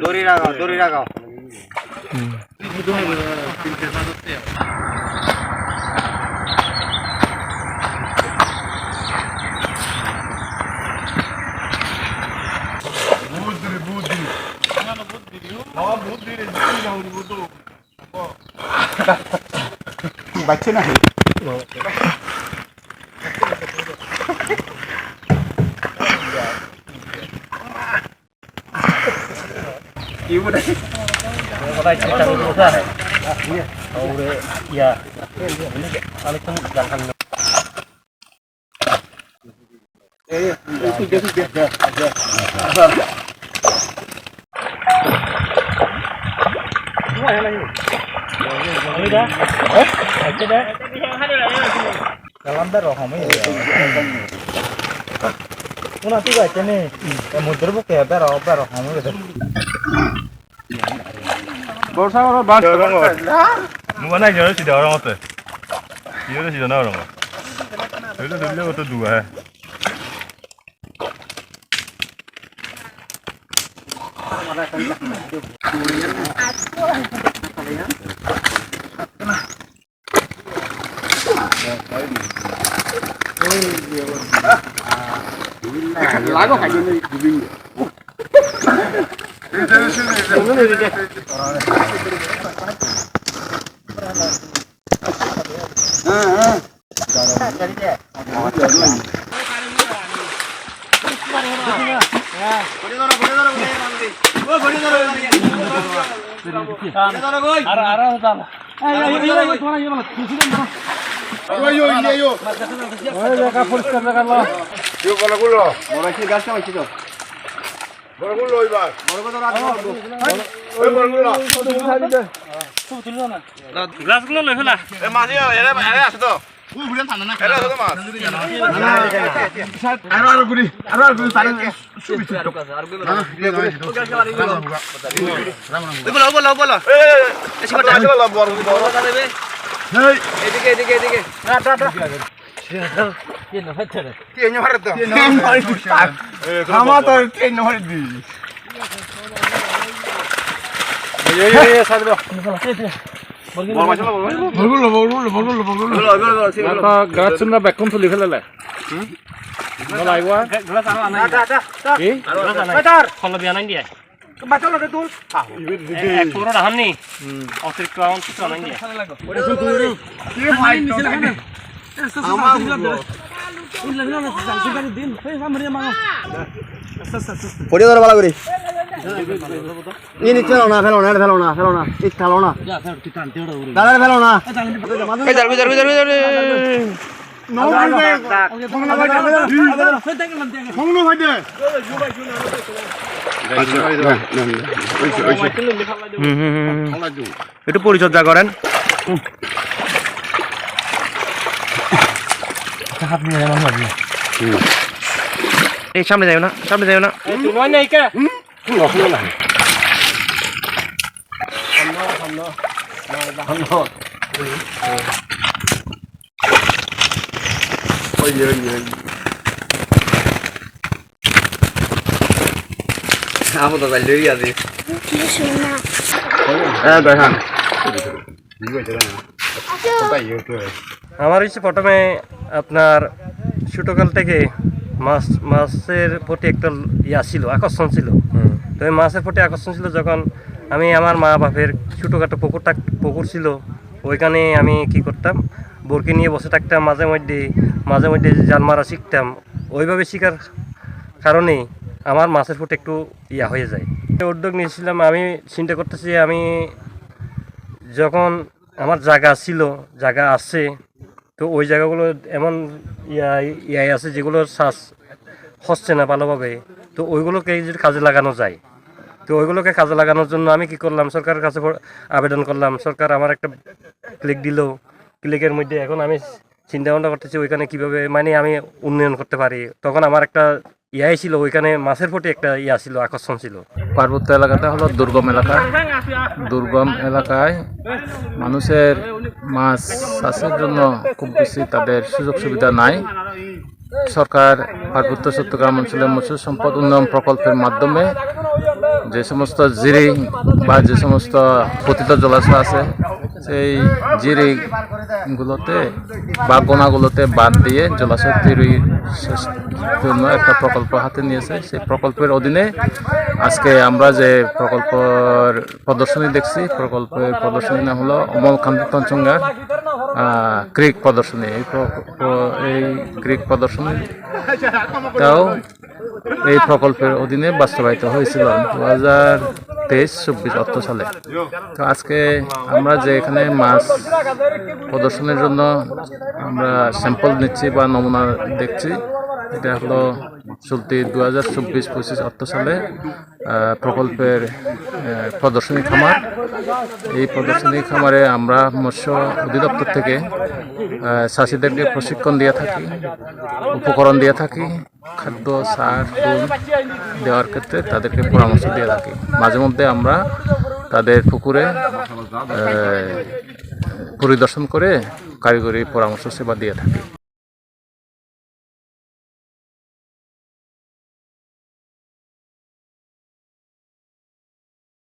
দড়ি লাগাও দড়ি লাগাও বাচ্চা না কি বলে কথা চিন্তা করতে আছে और या আরেকটা জানখান এই Kalamda rohong ini. Una tiga aja nih. Mudur buke rohong gitu. বর্ষা করে বাস মুবানা জরে সিধা orang ote. Iyo সিধা না orang. Itu dulu itu dua. lago kayak gini dubing. গ্লাসগুলো লই ফেলা এ মাঝে এরে আছে তো বুড়েন থানা না এরে আছে তো মাছ আর গুড়ি তারে সুবি ছোট বলো বলো এসে কথা বল বড় দেবে এই এদিকে তিন মারে তো আমা তো তিন মারে দি এই সাইড দাও বল মাছ বল গাছ না বেকন তুলি ফেলালে লাগবা গ্লাস আনো না কি আটার ফলো বিয়া নাই দিয়ে বাচল রে তুল এক পুরো রাহামনি অতিরিক্ত আউন্স তো নাই দিয়ে ওরে শুন তুই কি ভাই নিছিল কেন আমার পড়ে ধরে ভালো করে নিচে ফেলো না ঠিক ফেলো না দাদা ফেলো না এই যাবি একটু পরিচর্যা করেন এই সামনে যাও না নয় নাই কে Aku tak balik ya sih. Dah. আমার হচ্ছে প্রথমে আপনার ছোটকাল থেকে মাছের প্রতি একটা ছিল আকর্ষণ ছিল। তো এই মাছের প্রতি আকর্ষণ ছিল যখন আমি আমার মা বাপের ছোটোখাটো পুকুর ছিল ওইখানে আমি কি করতাম বরকি নিয়ে বসে থাকতাম মাঝে মধ্যে জাল মারা শিখতাম ওইভাবে শেখার কারণে আমার মাছের প্রতি একটু হয়ে যায় উদ্যোগ নিয়েছিলাম আমি চিন্তা করতেছি আমি যখন আমার জায়গা আছে তো ওই জায়গাগুলো এমন আছে যেগুলো শ্বাস হচ্ছে না ভালোভাবে তো ওইগুলোকে যদি কাজে লাগানো যায় তো ওইগুলোকে কাজে লাগানোর জন্য আমি কি করলাম সরকারের কাছে আবেদন করলাম সরকার আমার একটা ক্লিক দিল ক্লিকের মধ্যে এখন আমি চিন্তা ভাবনা করতেছি ওইখানে কীভাবে মানে আমি উন্নয়ন করতে পারি তখন আমার একটা ইয়াই ছিল, ওইখানে মাছের প্রতি একটা ইয়া ছিল, আকর্ষণ ছিল। পার্বত্য এলাকাটা হলো দুর্গম এলাকা। দুর্গম এলাকায় মানুষের মাছ চাষের জন্য খুব বেশি তাদের সুযোগ সুবিধা নাই। সরকার পার্বত্য চট্টগ্রাম অঞ্চলে মৎস্য সম্পদ উন্নয়ন প্রকল্পের মাধ্যমে যে সমস্ত জিরি বা যে সমস্ত পতিত জলাশয় আছে সেই জিরিগুলোতে বা গোনাগুলোতে বাঁধ দিয়ে জলাশয় তৈরির জন্য একটা প্রকল্প হাতে নিয়েছে। সেই প্রকল্পের অধীনে আজকে আমরা যে প্রকল্পের প্রদর্শনী দেখছি, প্রকল্পের প্রদর্শনীর নাম হলো অমলকান্তচঙ্গা ক্রিক প্রদর্শনী। এই ক্রিক প্রদর্শনীটাও এই প্রকল্পের অধীনে বাস্তবায়িত হয়েছিল 2023-24 অর্থ সালে। তো আজকে আমরা যে এখানে মাছ প্রদর্শনের জন্য আমরা স্যাম্পল নিচ্ছি বা নমুনা দেখছি, এটা হলো চলতি 2024-25 অর্থ সালে প্রকল্পের প্রদর্শনী খামার। এই প্রদর্শনী খামারে আমরা মৎস্য অধিদপ্তর থেকে চাষিদেরকে প্রশিক্ষণ দিয়ে থাকি, উপকরণ দিয়ে থাকি, খাদ্য সার ফুল দেওয়ার ক্ষেত্রে তাদেরকে পরামর্শ দিয়ে থাকি। মাঝে মধ্যে আমরা তাদের পুকুরে পরিদর্শন করে কারিগরি পরামর্শ সেবা দিয়ে থাকি।